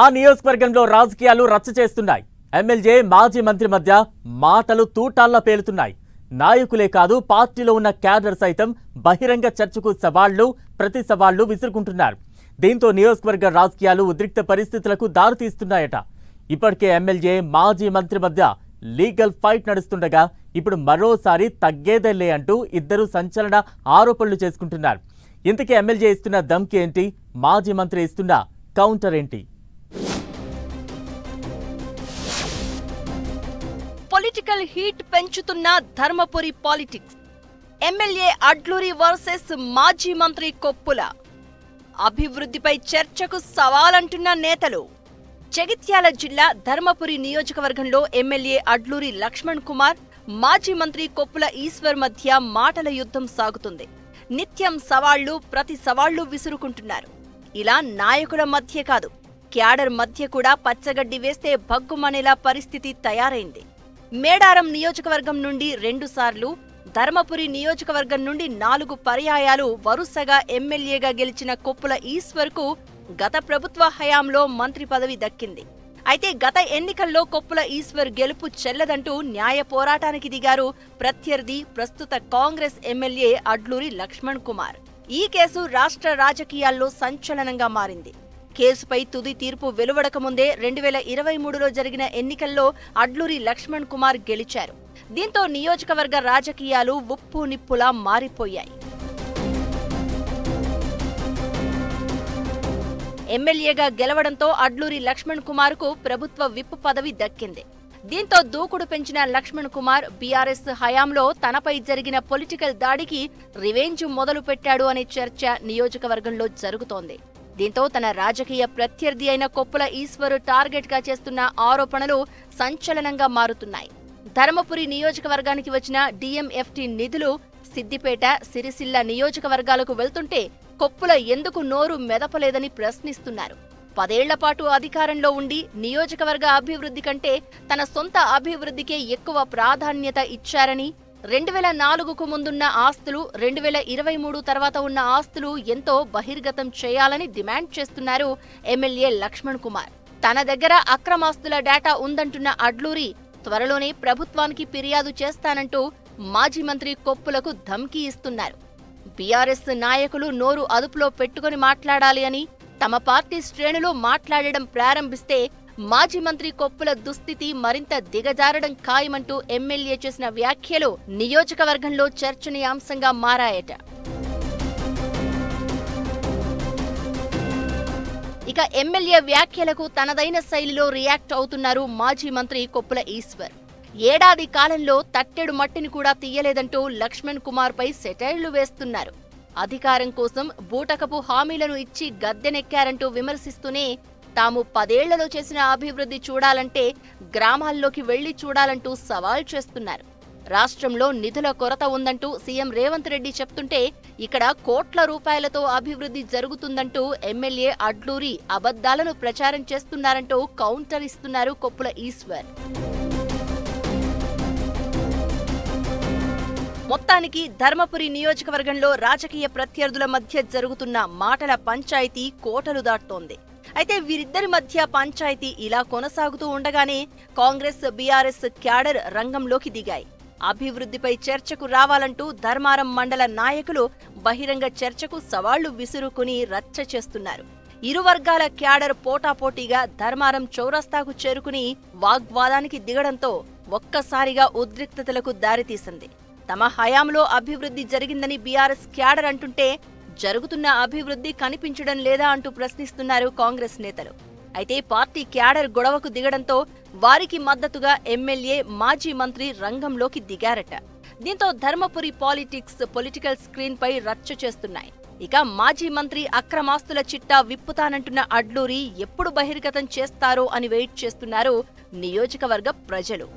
ఆ నియోజకవర్గంలో రాజకీయాలు రచ్చ చేస్తున్నాయి. ఎమ్మెల్యే మాజీ మంత్రి మధ్య మాటలు తూటాల్లా పేలుతున్నాయి. నాయకులే కాదు, పార్టీలో ఉన్న క్యాడర్ సైతం బహిరంగ చర్చకు ప్రతి సవాళ్లు విసురుకుంటున్నారు. దీంతో నియోజకవర్గ రాజకీయాలు ఉద్రిక్త పరిస్థితులకు దారితీస్తున్నాయట. ఇప్పటికే ఎమ్మెల్యే మాజీ మంత్రి మధ్య లీగల్ ఫైట్ నడుస్తుండగా ఇప్పుడు మరోసారి తగ్గేదేలే అంటూ ఇద్దరు సంచలన ఆరోపణలు చేసుకుంటున్నారు. ఇంతకీ ఎమ్మెల్యే ఇస్తున్న ధమ్కి ఏంటి? మాజీ మంత్రి ఇస్తున్న కౌంటర్ ఏంటి? పొలిటికల్ హీట్ పెంచుతున్న Dharmapuri politics. MLA Adluri versus మాజీ మంత్రి కొప్పుల. అభివృద్ధిపై చర్చకు సవాలంటున్న నేతలు. జగిత్యాల జిల్లా ధర్మపురి నియోజకవర్గంలో ఎమ్మెల్యే అడ్లూరి లక్ష్మణ్ కుమార్, మాజీ మంత్రి కొప్పుల ఈశ్వర్ మధ్య మాటల యుద్ధం సాగుతుంది. నిత్యం ప్రతి సవాళ్లు విసురుకుంటున్నారు. ఇలా నాయకుల మధ్య కాదు, క్యాడర్ మధ్య కూడా పచ్చగడ్డి వేస్తే భగ్గుమనేలా పరిస్థితి తయారైంది. మేడారం నియోజకవర్గం నుండి 2 సార్లు, ధర్మపురి నియోజకవర్గం నుండి 4 పర్యాయాలు వరుసగా ఎమ్మెల్యేగా గెలిచిన కొప్పుల ఈశ్వర్కు గత ప్రభుత్వ హయాంలో మంత్రి పదవి దక్కింది. అయితే గత ఎన్నికల్లో కొప్పుల ఈశ్వర్ గెలుపు చెల్లదంటూ న్యాయ పోరాటానికి దిగారు ప్రత్యర్థి ప్రస్తుత కాంగ్రెస్ ఎమ్మెల్యే అడ్లూరి లక్ష్మణ్ కుమార్. ఈ కేసు రాష్ట్ర రాజకీయాల్లో సంచలనంగా మారింది. కేసుపై తుది తీర్పు వెలువడకముందే 2023లో జరిగిన ఎన్నికల్లో అడ్లూరి లక్ష్మణ్ కుమార్ గెలిచారు. దీంతో నియోజకవర్గ రాజకీయాలు ఉప్పు నిప్పులా మారిపోయాయి. ఎమ్మెల్యేగా గెలవడంతో అడ్లూరి లక్ష్మణ్ కుమార్కు ప్రభుత్వ విప్ పదవి దక్కింది. దీంతో దూకుడు పెంచిన లక్ష్మణ్ కుమార్ బీఆర్ఎస్ హయాంలో తనపై జరిగిన పొలిటికల్ దాడికి రివెంజ్ మొదలు పెట్టాడు అనే చర్చ నియోజకవర్గంలో జరుగుతోంది. దీంతో తన రాజకీయ ప్రత్యర్థి అయిన కొప్పుల ఈశ్వర్ టార్గెట్ గా చేస్తున్న ఆరోపణలు సంచలనంగా మారుతున్నాయి. ధర్మపురి నియోజకవర్గానికి వచ్చిన డిఎంఎఫ్టి నిధులు సిద్దిపేట, సిరిసిల్ల నియోజకవర్గాలకు వెళ్తుంటే కొప్పుల ఎందుకు నోరు మెదపలేదని ప్రశ్నిస్తున్నారు. 10 ఏళ్లపాటు అధికారంలో ఉండి నియోజకవర్గ అభివృద్ధి కంటే తన సొంత అభివృద్ధికే ఎక్కువ ప్రాధాన్యత ఇచ్చారని, 2004కు ముందున్న ఆస్తులు, 2023 తర్వాత ఉన్న ఆస్తులు ఎంతో బహిర్గతం చేయాలని డిమాండ్ చేస్తున్నారు ఎమ్మెల్యే లక్ష్మణ్ కుమార్. తన దగ్గర అక్రమాస్తుల డేటా ఉందంటున్న అడ్లూరి త్వరలోనే ప్రభుత్వానికి ఫిర్యాదు చేస్తానంటూ మాజీ మంత్రి కొప్పులకు ధమ్కీ ఇస్తున్నారు. బీఆర్ఎస్ నాయకులు నోరు అదుపులో పెట్టుకుని మాట్లాడాలి అని, తమ పార్టీ శ్రేణులు మాట్లాడడం ప్రారంభిస్తే మాజీ మంత్రి కొప్పుల దుస్థితి మరింత దిగజారడం ఖాయమంటూ ఎమ్మెల్యే చేసిన వ్యాఖ్యలు నియోజకవర్గంలో చర్చనీయాంశంగా మారాయట. ఇక ఎమ్మెల్యే వ్యాఖ్యలకు తనదైన శైలిలో రియాక్ట్ అవుతున్నారు మాజీ మంత్రి కొప్పుల ఈశ్వర్. ఏడాది కాలంలో తట్టెడు మట్టిని కూడా తీయలేదంటూ లక్ష్మణ్ కుమార్ పై సెటైర్లు వేస్తున్నారు. అధికారం కోసం బూటకపు హామీలను ఇచ్చి గద్దెనెక్కారంటూ విమర్శిస్తూనే తాము 10 ఏళ్లలో చేసిన అభివృద్ధి చూడాలంటే గ్రామాల్లోకి వెళ్లి చూడాలంటూ సవాల్ చేస్తున్నారు. రాష్ట్రంలో నిధుల కొరత ఉందంటూ సీఎం రేవంత్ రెడ్డి చెప్తుంటే ఇక్కడ కోట్ల రూపాయలతో అభివృద్ధి జరుగుతుందంటూ ఎమ్మెల్యే అడ్లూరి అబద్ధాలను ప్రచారం చేస్తున్నారంటూ కౌంటర్ ఇస్తున్నారు కొప్పుల ఈశ్వర్. మొత్తానికి ధర్మపురి నియోజకవర్గంలో రాజకీయ ప్రత్యర్థుల మధ్య జరుగుతున్న మాటల పంచాయతీ కోటలు దాటుతోంది. అయితే వీరిద్దరి మధ్య పంచాయతీ ఇలా కొనసాగుతూ ఉండగానే కాంగ్రెస్, బీఆర్ఎస్ క్యాడర్ రంగంలోకి దిగాయి. అభివృద్ధిపై చర్చకు రావాలంటూ ధర్మారం మండల నాయకులు బహిరంగ చర్చకు సవాళ్లు విసురుకుని రచ్చ చేస్తున్నారు. ఇరు వర్గాల క్యాడర్ పోటాపోటీగా ధర్మారం చౌరస్తాకు చేరుకుని వాగ్వాదానికి దిగడంతో ఒక్కసారిగా ఉద్రిక్తతలకు దారితీసింది. తమ హయాంలో అభివృద్ధి జరిగిందని బీఆర్ఎస్ క్యాడర్ అంటుంటే జరుగుతున్న అభివృద్ధి కనిపించడం లేదా అంటూ ప్రశ్నిస్తున్నారు కాంగ్రెస్ నేతలు. అయితే పార్టీ క్యాడర్ గొడవకు దిగడంతో వారికి మద్దతుగా ఎమ్మెల్యే, మాజీ మంత్రి రంగంలోకి దిగారట. దీంతో ధర్మపురి పొలిటికల్ స్క్రీన్ పై రచ్చ చేస్తున్నాయి. ఇక మాజీ మంత్రి అక్రమాస్తుల చిట్టా విప్పుతానంటున్న అడ్లూరి ఎప్పుడు బహిర్గతం చేస్తారో అని వెయిట్ చేస్తున్నారు నియోజకవర్గ ప్రజలు.